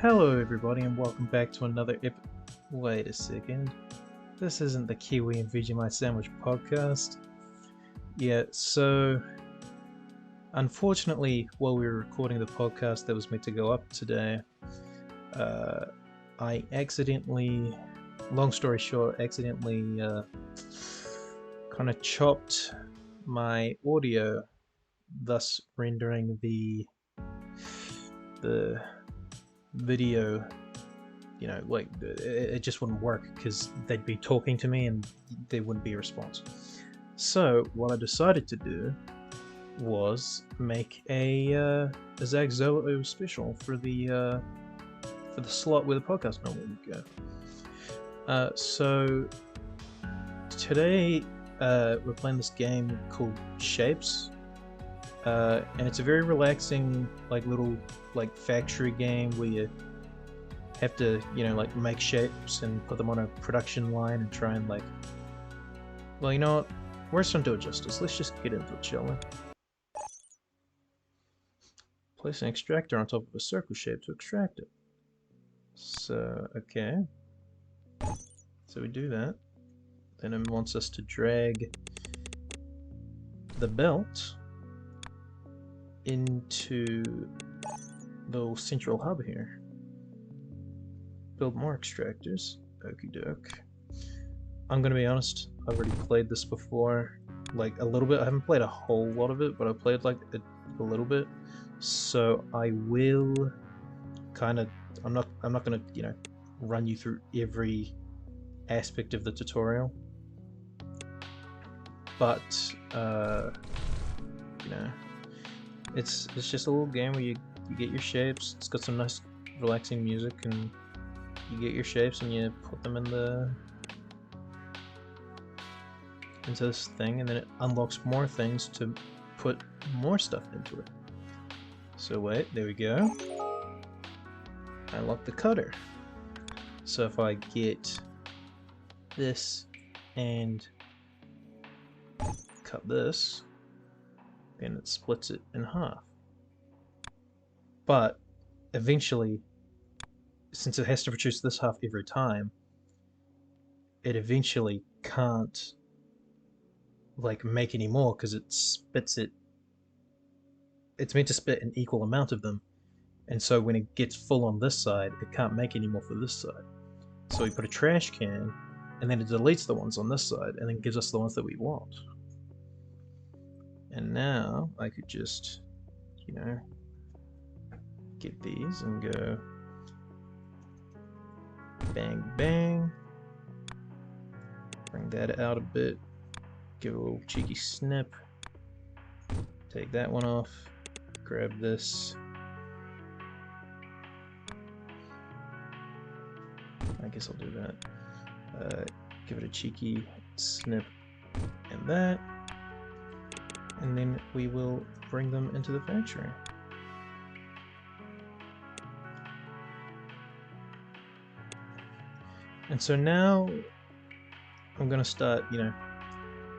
Hello everybody and welcome back to another Wait a second. This isn't the Kiwi and Vegemite Sandwich podcast. Yeah, so unfortunately while we were recording the podcast that was meant to go up today, I accidentally, long story short, kind of chopped my audio, thus rendering the video, like it just wouldn't work because they'd be talking to me and there wouldn't be a response. So what I decided to do was make a Zach Zolo special for the slot where the podcast normally would go. So today we're playing this game called Shapez, and it's a very relaxing little factory game where you have to make shapes and put them on a production line and try and well, you know what, we're just gonna do it justice. Let's just get into it, shall we? Place an extractor on top of a circle shape to extract it. So okay, so we do that. Then it wants us to drag the belt into the central hub here. Build more extractors. Okie doke. I'm gonna be honest, I've already played this before, a little bit. I haven't played a whole lot of it, but I played a little bit. So I will kind of, I'm not gonna run you through every aspect of the tutorial, but it's just a little game where you get your shapes. It's got some nice relaxing music, and you get your shapes and you put them into this thing, and then it unlocks more things to put more stuff into it. So wait, there we go. I unlock the cutter. So if I get this and cut this, then it splits it in half. But eventually, since it has to produce this half every time, it eventually can't make any more because it spits it. It's meant to spit an equal amount of them, and so when it gets full on this side, it can't make any more for this side. So we put a trash can, and then it deletes the ones on this side, and then gives us the ones that we want. And now I could just, get these and go bang bang. Bring that out a bit. Give it a little cheeky snip. Take that one off. Grab this. I guess I'll do that. Give it a cheeky snip and that. And then we will bring them into the factory. And so now I'm gonna start,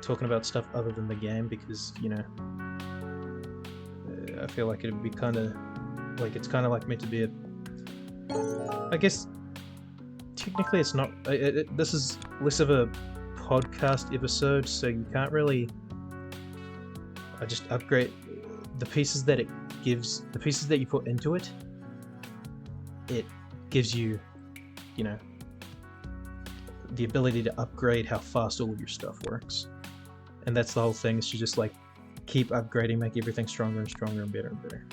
talking about stuff other than the game, because, I feel like it'd be kind of it's kind of meant to be I guess technically it's not. This is less of a podcast episode, so you can't really. I just upgrade the pieces that it gives, the pieces that you put into it. It gives you, the ability to upgrade how fast all of your stuff works, and that's the whole thing. Is you just keep upgrading, make everything stronger and stronger and better and better.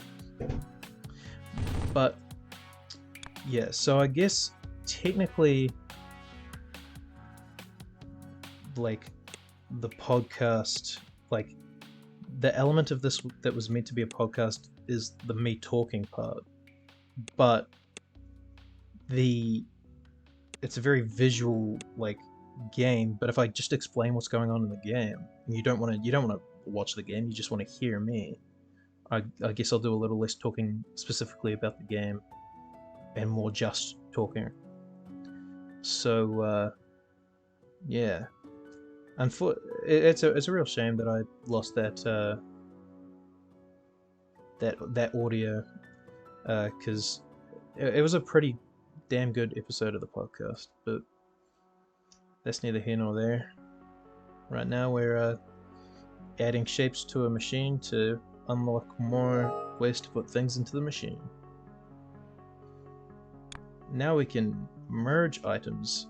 But yeah, so I guess technically, the podcast, the element of this that was meant to be a podcast is the me talking part, but it's a very visual game. But if I just explain what's going on in the game, and you don't want to watch the game, you just want to hear me, I guess I'll do a little less talking specifically about the game and more just talking. So yeah, it's a real shame that I lost that that audio, because it was a pretty damn good episode of the podcast, but that's neither here nor there. Right now we're adding shapes to a machine to unlock more ways to put things into the machine. Now we can merge items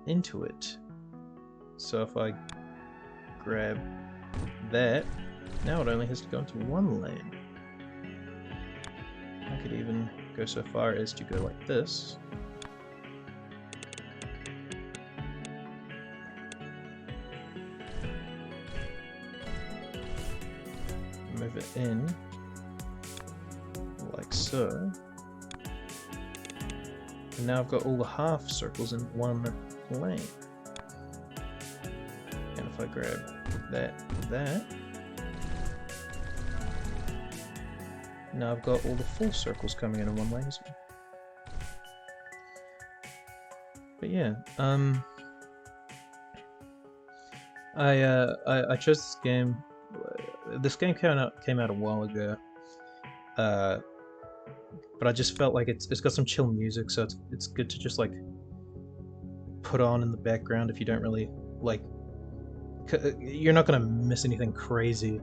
into it. So if I grab that, now it only has to go into one lane. I could even go so far as to go like this. Move it in like so. And now I've got all the half circles in one lane. And if I grab that, now I've got all the full circles coming in one lane as well. But yeah, I chose this game. This game came out a while ago, but I just felt like it's got some chill music, so it's good to just like put on in the background if you don't really like. You're not gonna miss anything crazy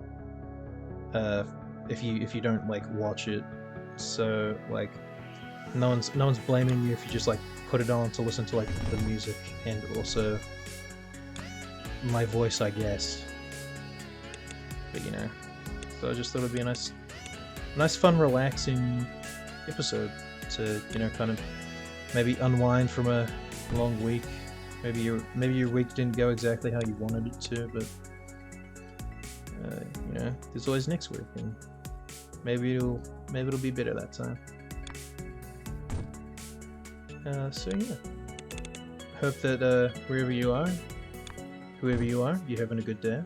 if you don't like watch it. So like no one's blaming you if you just like put it on to listen to like the music and also my voice, I guess. But you know, so I just thought it'd be a nice, fun, relaxing episode to, you know, kind of maybe unwind from a long week. Maybe your week didn't go exactly how you wanted it to, but you know, there's always next week, and maybe it'll be better that time. So yeah, hope that wherever you are, whoever you are, you're having a good day.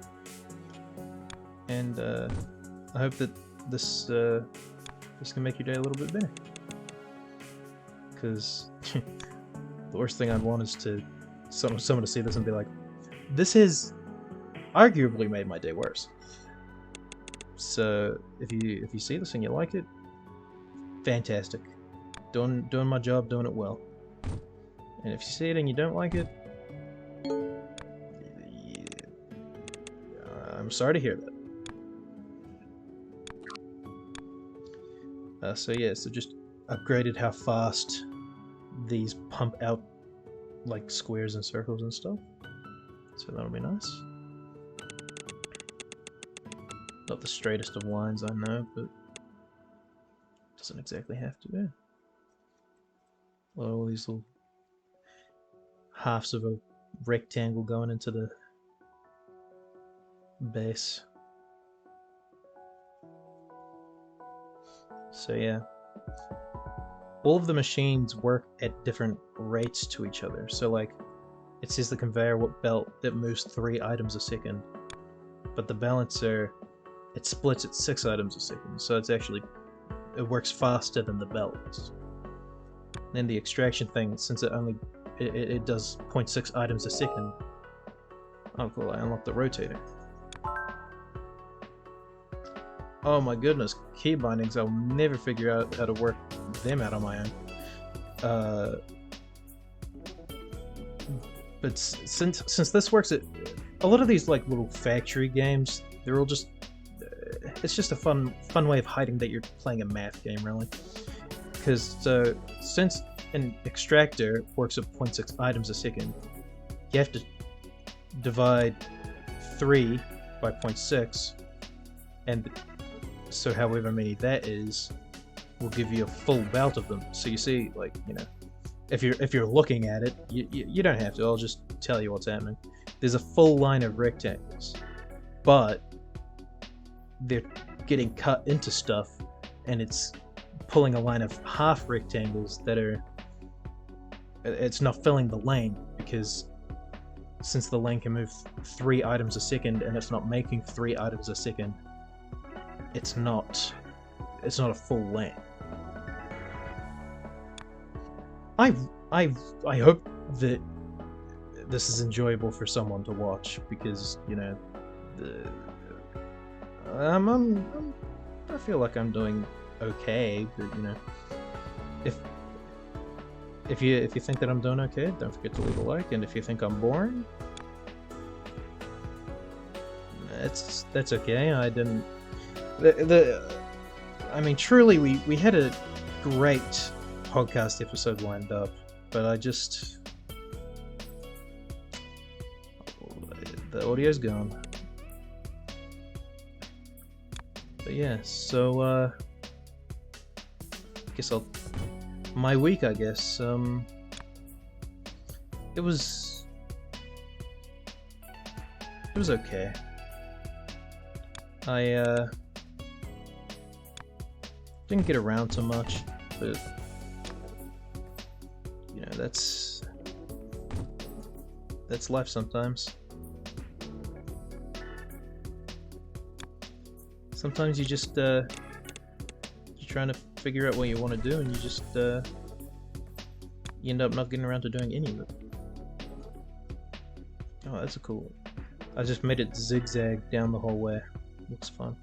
And I hope that this can make your day a little bit better. Because the worst thing I'd want is to someone to see this and be like, "This has arguably made my day worse." So if you see this and you like it, fantastic. Doing my job, doing it well. And if you see it and you don't like it, I'm sorry to hear that. So yeah, so just upgraded how fast these pump out like squares and circles and stuff. So that'll be nice. Not the straightest of lines, I know, but doesn't exactly have to be. All these little halves of a rectangle going into the base. So yeah, all of the machines work at different rates to each other. So like, it says the conveyor belt that moves 3 items a second, but the balancer, it splits at 6 items a second. So it works faster than the belt. Then the extraction thing, since it does 0.6 items a second. Oh cool, I unlocked the rotator. Oh my goodness, key bindings, I'll never figure out how to work them out on my own. But since this works at a lot of these like little factory games, they're all just it's just a fun way of hiding that you're playing a math game, really. Because since an extractor works at 0.6 items a second, you have to divide 3 by 0.6, and so however many that is will give you a full belt of them. So you see, like, you know, if you're looking at it, you don't have to, I'll just tell you what's happening. There's a full line of rectangles, but they're getting cut into stuff, and it's pulling a line of half rectangles that it's not filling the lane, because since the lane can move 3 items a second and it's not making 3 items a second, it's not a full lane. I hope that this is enjoyable for someone to watch, because, you know, I feel like I'm doing okay, but, you know, if you think that I'm doing okay, don't forget to leave a like, and if you think I'm boring, that's okay. I didn't. I mean, truly, we had a great podcast episode lined up, but I just the audio's gone. But yeah, so I guess my week, I guess, it was okay. I didn't get around to much, but you know, that's life sometimes. Sometimes you just you're trying to figure out what you want to do, and you just you end up not getting around to doing any of it. Oh, that's a cool one. I just made it zigzag down the whole way. Looks fun.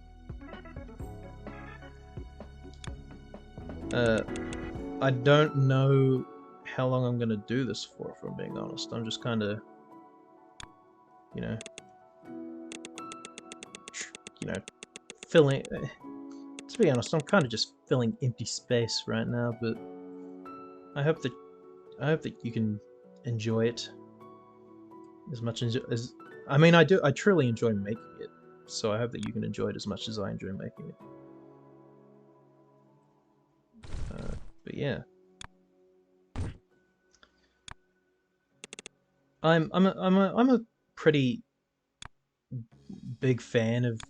I don't know how long I'm gonna do this for, if I'm being honest. I'm just kind of, you know, filling. To be honest, I'm kind of just filling empty space right now. But I hope that you can enjoy it as much as I mean, I do. I truly enjoy making it, so I hope that you can enjoy it as much as I enjoy making it. But yeah, I'm a pretty big fan of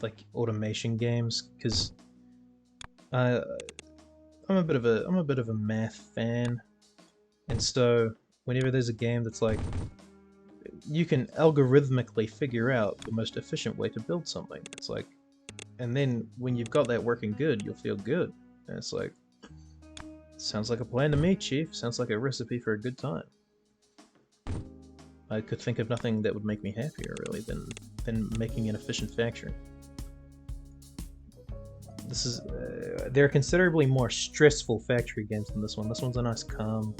like automation games, because I'm a bit of a math fan, and so whenever there's a game that's like you can algorithmically figure out the most efficient way to build something, it's like, and then when you've got that working good, you'll feel good. And it's like, sounds like a plan to me, Chief. Sounds like a recipe for a good time. I could think of nothing that would make me happier, really, than making an efficient factory. This is there are considerably more stressful factory games than this one. This one's a nice, calm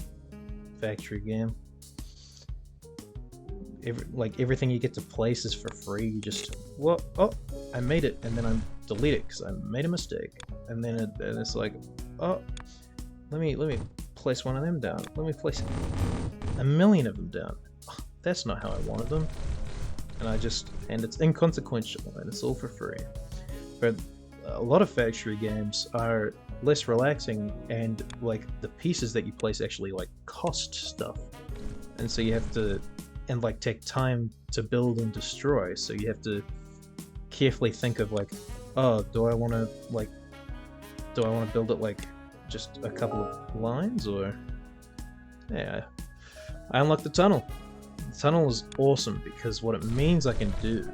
factory game. Everything you get to place is for free. You just, well, oh, I made it, and then I delete it because I made a mistake, and then it's like, oh, let me place one of them down. Let me place a million of them down. Oh, that's not how I wanted them, and it's inconsequential, and it's all for free. But a lot of factory games are less relaxing, and like the pieces that you place actually like cost stuff, and so you have to. And like take time to build and destroy, so you have to carefully think of like, oh, do I want to build it like just a couple of lines, or yeah, I unlocked the tunnel. The tunnel is awesome because what it means I can do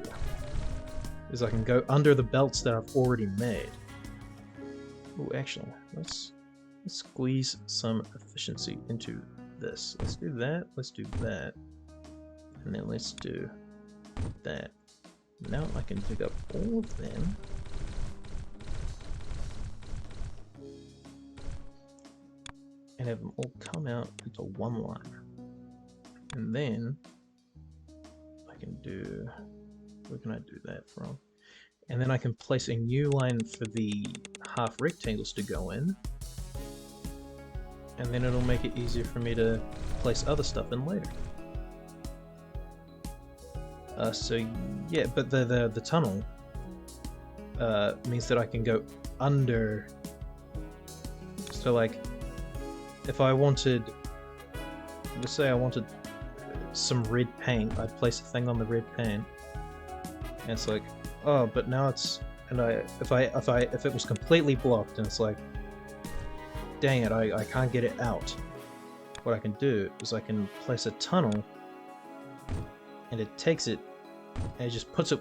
is I can go under the belts that I've already made. Oh, actually, let's squeeze some efficiency into this. Let's do that. Let's do that. And then let's do that. Now I can pick up all of them. And have them all come out into one line. And then I can do, where can I do that from? And then I can place a new line for the half rectangles to go in. And then it'll make it easier for me to place other stuff in later. So yeah, but the tunnel means that I can go under. So like, if I wanted, let's say I wanted some red paint, I'd place a thing on the red paint, and it's like, oh, but now it's, and if it was completely blocked, and it's like, dang it, I can't get it out. What I can do is I can place a tunnel, and it takes it, and it just puts it,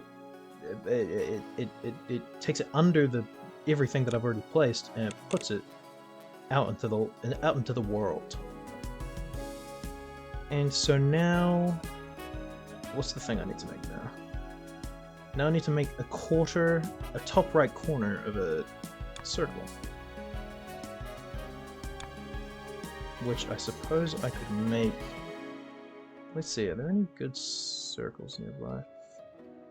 it takes it under the everything that I've already placed, and it puts it out into the world. And so now, what's the thing I need to make now? Now I need to make a top right corner of a circle. which I suppose I could make. Let's see, are there any good circles nearby?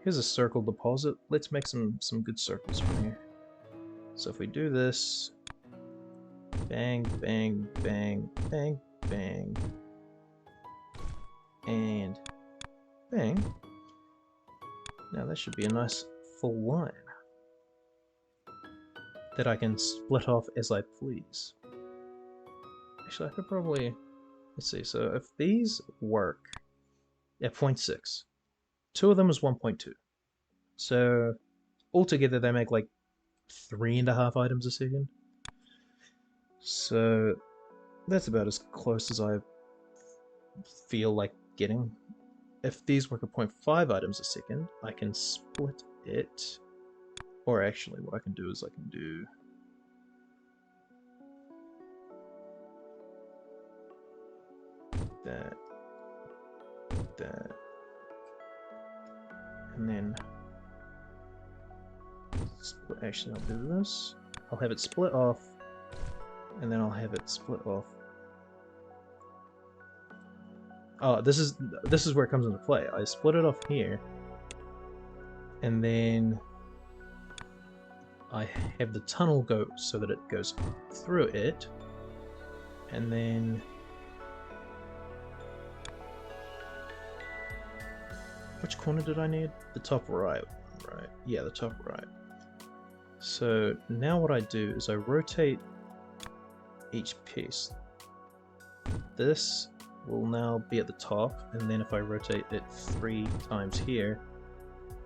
Here's a circle deposit. Let's make some good circles from here. So if we do this, bang, bang, bang, bang, bang, and bang. Now that should be a nice full line that I can split off as I please. Actually, I could probably, let's see, so if these work at 0.6, two of them is 1.2. So altogether they make like 3.5 items a second. So that's about as close as I feel like getting. If these work at 0.5 items a second, I can split it. Or actually, what I can do is I can do that, that, and then split. Actually, I'll do this. I'll have it split off, and then I'll have it split off. Oh, this is where it comes into play. I split it off here, and then I have the tunnel go so that it goes through it, and then which corner did I need? The top right, right? Yeah, the top right. So now what I do is I rotate each piece. This will now be at the top, and then if I rotate it 3 times here,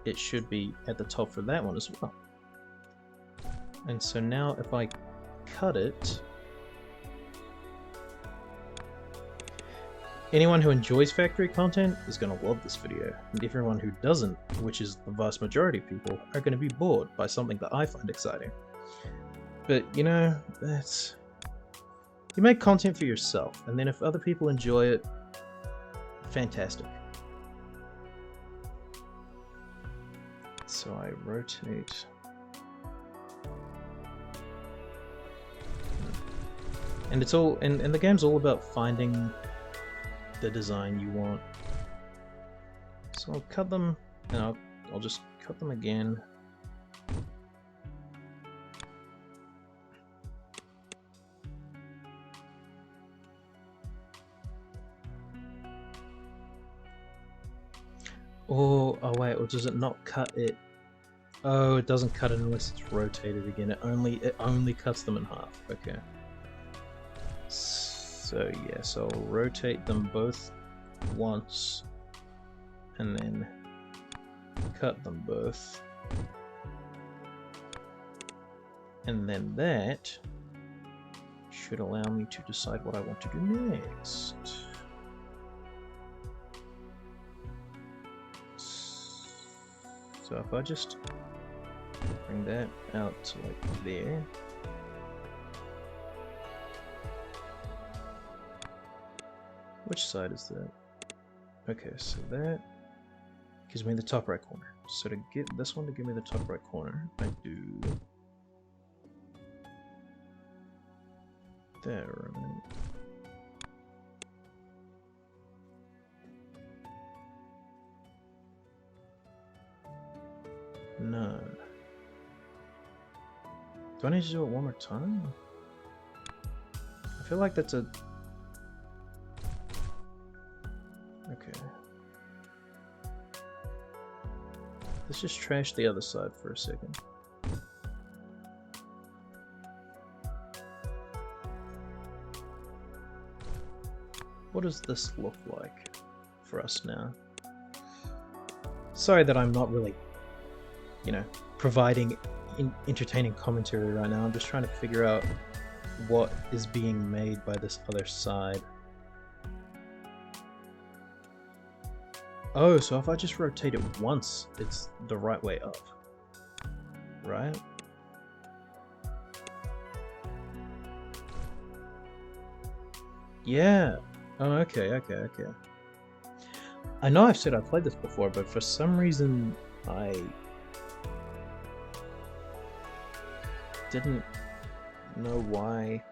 it should be at the top for that one as well. And so now if I cut it, anyone who enjoys factory content is going to love this video, and everyone who doesn't, which is the vast majority of people, are going to be bored by something that I find exciting. But you know, that's... You make content for yourself, and then if other people enjoy it, fantastic. So I rotate. And it's all, and the game's all about finding the design you want. So I'll cut them, and I'll just cut them again. Oh wait, or does it not cut it? Oh, it doesn't cut it unless it's rotated again. It only cuts them in half. Okay. So yes, I'll rotate them both once, and then cut them both, and then that should allow me to decide what I want to do next. So if I just bring that out to like there. Which side is that? Okay, so that gives me the top right corner. So to get this one to give me the top right corner, I do that, right? No. Do I need to do it one more time? I feel like that's a... Okay. Let's just trash the other side for a second. What does this look like for us now? Sorry that I'm not really, you know, providing entertaining commentary right now. I'm just trying to figure out what is being made by this other side. Oh, so if I just rotate it once, it's the right way up, right? Yeah. Oh, okay. I know I've said I've played this before, but for some reason I didn't know why.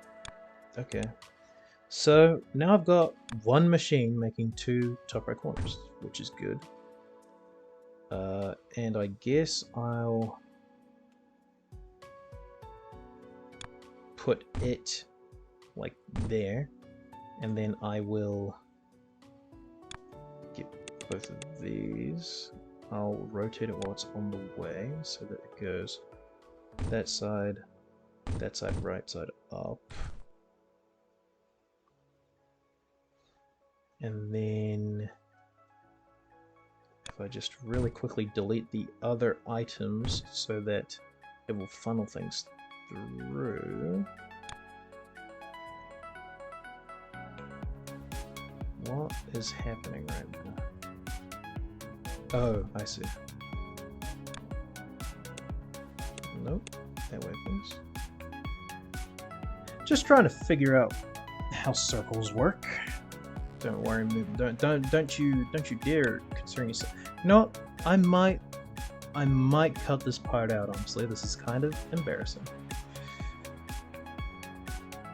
Okay. So now I've got one machine making 2 top right corners, which is good. And I guess I'll put it like there, and then I will get both of these. I'll rotate it while it's on the way so that it goes that side, right side up. And then if I just really quickly delete the other items so that it will funnel things through. What is happening right now? Oh, I see. Nope, that way please. Just trying to figure out how circles work. Don't worry, don't you dare concern yourself. You know what? I might cut this part out, honestly. This is kind of embarrassing.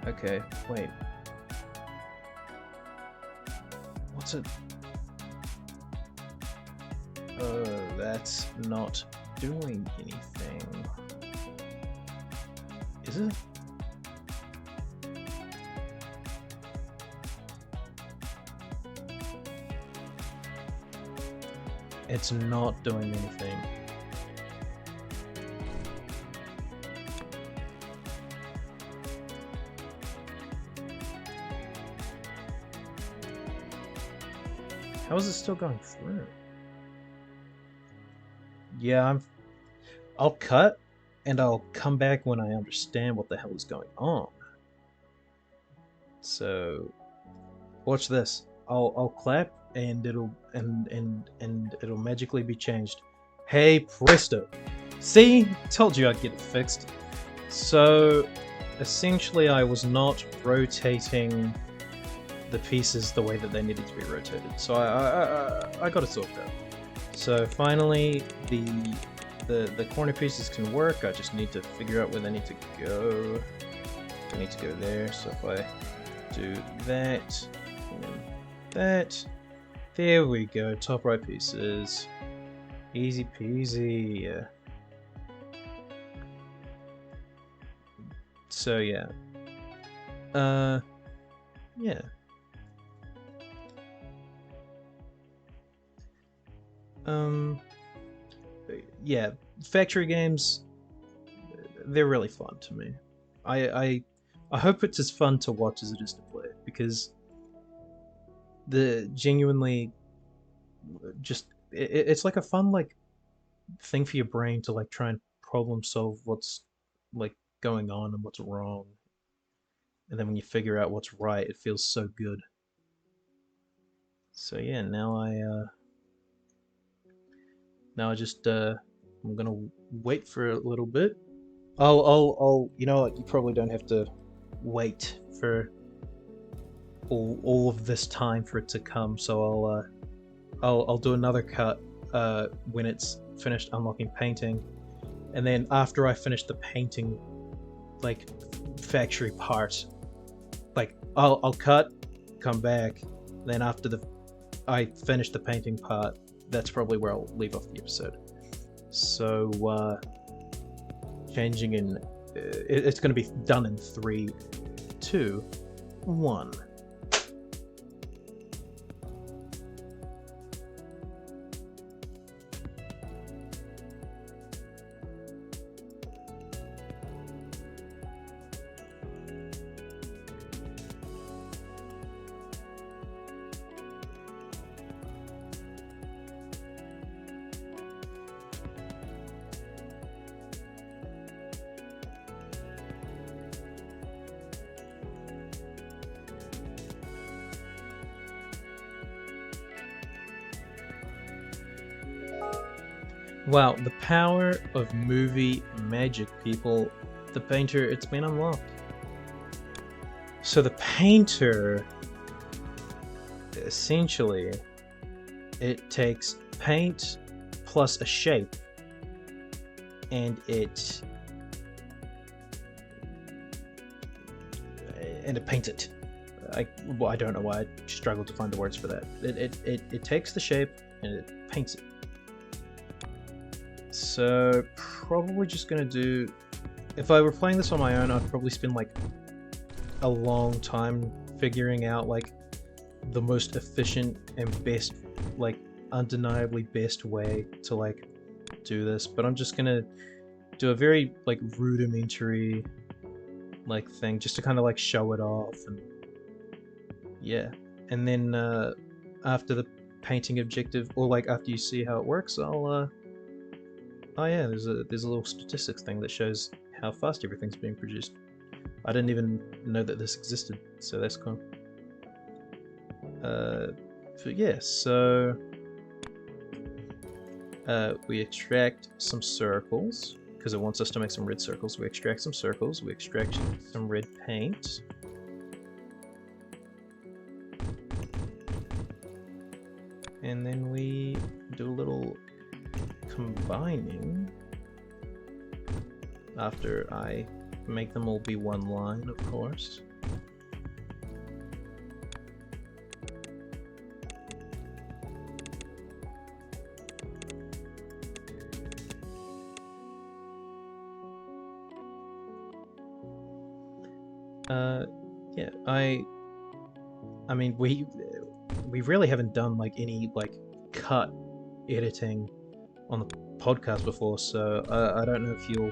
Okay, wait. What's it? Oh, that's not doing anything. Is it? It's not doing anything. How is it still going through? Yeah, I'll cut and I'll come back when I understand what the hell is going on. So watch this. I'll clap and it'll magically be changed. Hey presto. See? Told you I'd get it fixed. So essentially I was not rotating the pieces the way that they needed to be rotated. So I got it sorted out. So finally the corner pieces can work. I just need to figure out where they need to go. They need to go there. So if I do that and that, there we go. Top right pieces. Easy peasy. So yeah. Yeah. Yeah, factory games, they're really fun to me. I hope it's as fun to watch as it is to play, because the genuinely just it's like a fun like thing for your brain to like try and problem solve what's like going on and what's wrong, and then when you figure out what's right, it feels so good. So yeah, now I just I'm gonna wait for a little bit. You know what? You probably don't have to wait for all of this time for it to come. So I'll do another cut when it's finished unlocking painting, and then after I finish the painting, like factory part, like I'll cut, come back, then after I finish the painting part, that's probably where I'll leave off the episode. So changing in it's going to be done in 3, 2, 1. Wow, the power of movie magic, people. The painter, it's been unlocked. So the painter, essentially, it takes paint plus a shape, and it paints it. well, I don't know why I struggled to find the words for that. It takes the shape and it paints it. So probably just gonna do. If I were playing this on my own, I'd probably spend like a long time figuring out like the most efficient and best, like undeniably best way to like do this. But I'm just gonna do a very like rudimentary like thing just to kind of like show it off, and yeah. And then after the painting objective, or like after you see how it works, I'll oh yeah, there's a little statistics thing that shows how fast everything's being produced. I didn't even know that this existed, so that's cool. But yeah, so we extract some circles because it wants us to make some red circles. We extract some circles. We extract some red paint. And then we do a little combining after I make them all be one line, of course. Yeah, I mean, we really haven't done like any like cut editing on the podcast before, so I don't know if you'll,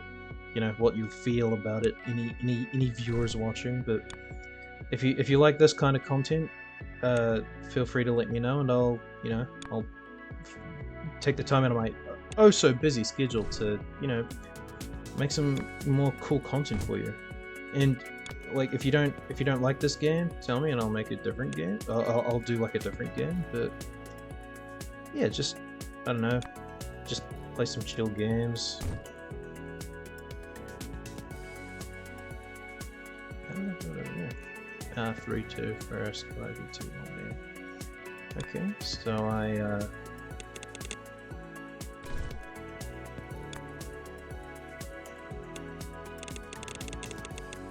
you know, what you'll feel about it. Any viewers watching, but if you like this kind of content, feel free to let me know, and I'll take the time out of my oh so busy schedule to, you know, make some more cool content for you. And like, if you don't like this game, tell me and I'll make a different game. I'll do like a different game. But yeah, just I don't know, just play some chill games. 3-2 first, 5-2 1 there. Okay, so I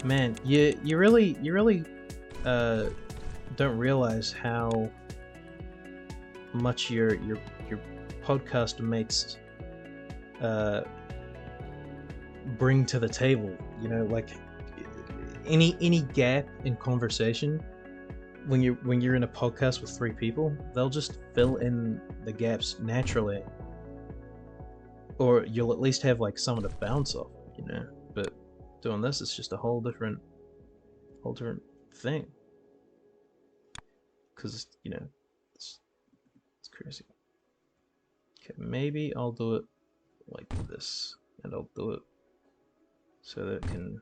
man, you really don't realize how much your podcast makes bring to the table. You know, like any gap in conversation when you're in a podcast with 3 people, they'll just fill in the gaps naturally, or you'll at least have like someone to bounce off, you know. But doing this, it's just a whole different thing, because you know it's crazy. Okay, maybe I'll do it like this, and I'll do it so that it can,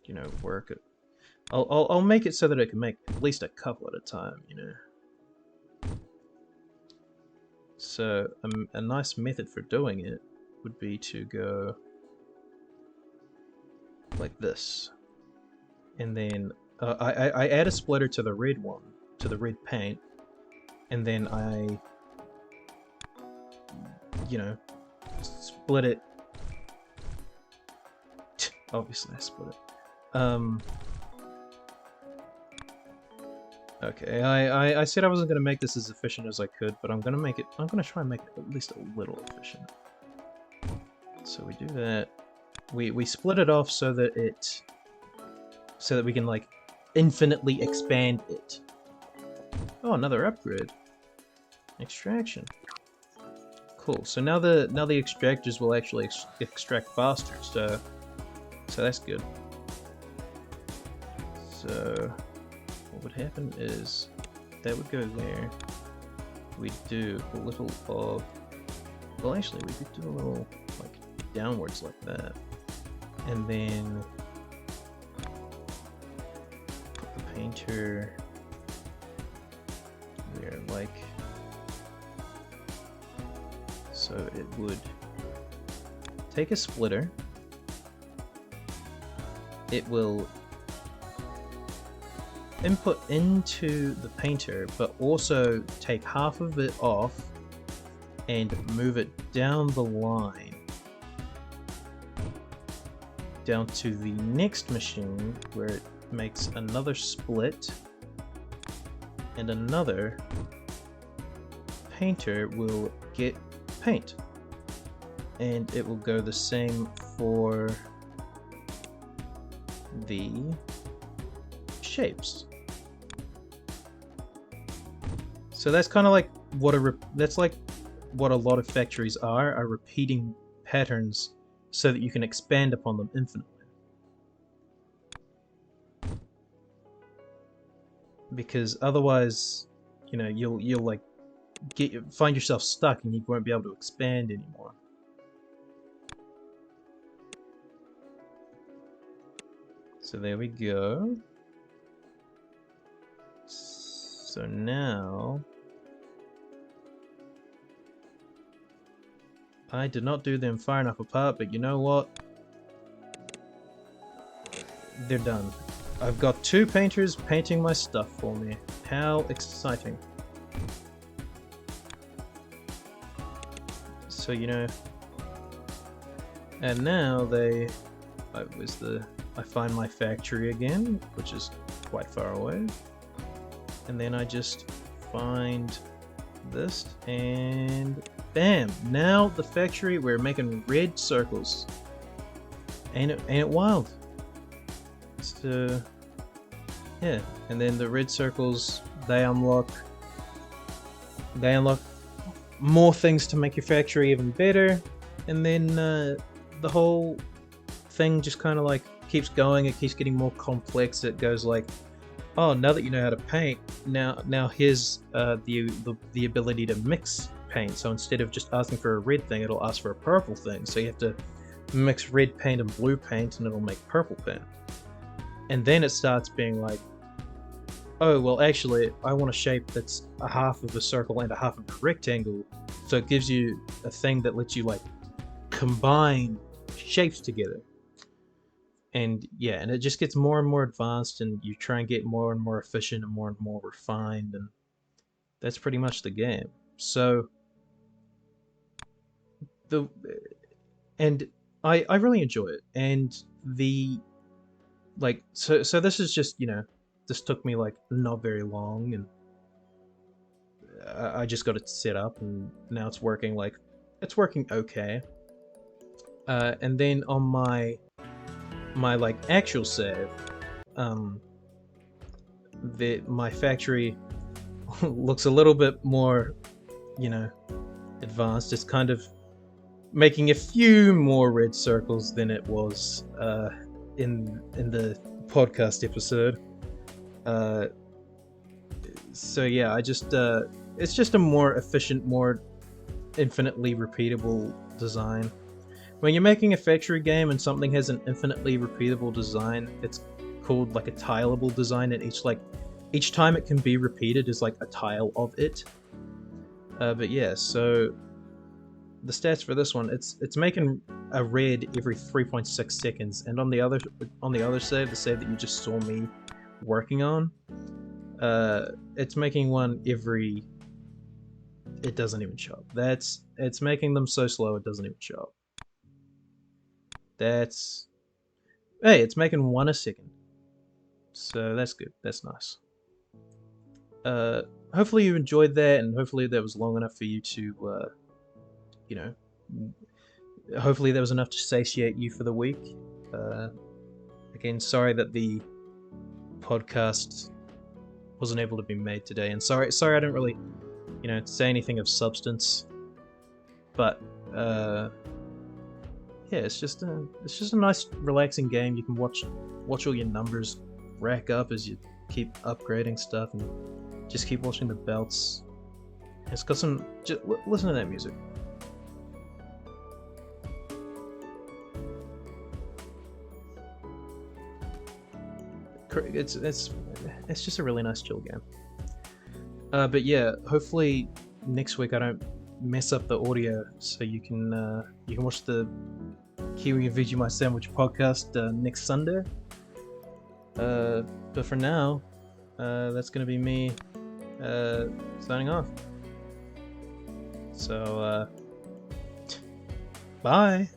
you know, work it. I'll make it so that it can make at least a couple at a time, you know. So a nice method for doing it would be to go like this, and then I add a splitter to the red one, to the red paint, and then I, you know, split it. Obviously I split it. Okay, I said I wasn't gonna make this as efficient as I could, but I'm gonna try and make it at least a little efficient. So we do that. We split it off so that we can like infinitely expand it. Oh, another upgrade. Extraction. Cool. So now the extractors will actually extract faster. So that's good. So what would happen is that would go there. We do a little of, well, actually we could do a little like downwards like that, and then put the painter there, like so. It would take a splitter. It will input into the painter, but also take half of it off and move it down the line down to the next machine where it makes another split, and another painter will get paint. And it will go the same for the shapes. So that's kind of like what what a lot of factories are repeating patterns so that you can expand upon them infinitely. Because otherwise, you know, you'll like find yourself stuck and you won't be able to expand anymore. So there we go. So now I did not do them far enough apart, but you know what? They're done. I've got 2 painters painting my stuff for me. How exciting. So, you know, and now I find my factory again, which is quite far away. And then I just find this, and bam! Now the factory, we're making red circles. Ain't it wild? So yeah, and then the red circles, they unlock more things to make your factory even better, and then the whole thing just kind of like keeps going. It keeps getting more complex. It goes like, oh, now that you know how to paint, now here's the ability to mix paint. So instead of just asking for a red thing, it'll ask for a purple thing. So you have to mix red paint and blue paint, and it'll make purple paint. And then it starts being like, oh, well, actually, I want a shape that's a half of a circle and a half of a rectangle. So it gives you a thing that lets you like combine shapes together. And yeah, and it just gets more and more advanced, and you try and get more and more efficient and more refined, and that's pretty much the game. So I really enjoy it, and so this is just, you know, this took me like not very long, and I just got it set up, and now it's working okay. And then on my like actual save, my factory looks a little bit more, you know, advanced. It's kind of making a few more red circles than it was in the podcast episode. So yeah, it's just a more efficient, more infinitely repeatable design. When you're making a factory game and something has an infinitely repeatable design, it's called like a tileable design, and each time it can be repeated is like a tile of it. But yeah, so the stats for this one, it's making a red every 3.6 seconds, and on the other save, the save that you just saw me working on, it's making one every. It doesn't even show up. It's making them so slow it doesn't even show up. Hey, it's making 1 a second. So that's good. That's nice. Hopefully you enjoyed that, and hopefully that was long enough for you to, you know, hopefully that was enough to satiate you for the week. Again, sorry that the podcast wasn't able to be made today, and sorry I didn't really, you know, say anything of substance. But yeah, it's just a nice, relaxing game. You can watch all your numbers rack up as you keep upgrading stuff, and just keep watching the belts. It's got some. Just listen to that music. It's just a really nice chill game. But yeah, hopefully next week I don't mess up the audio, so you can watch the Kiwi and Vegemite Sandwich podcast next Sunday. But for now, that's gonna be me signing off. So bye.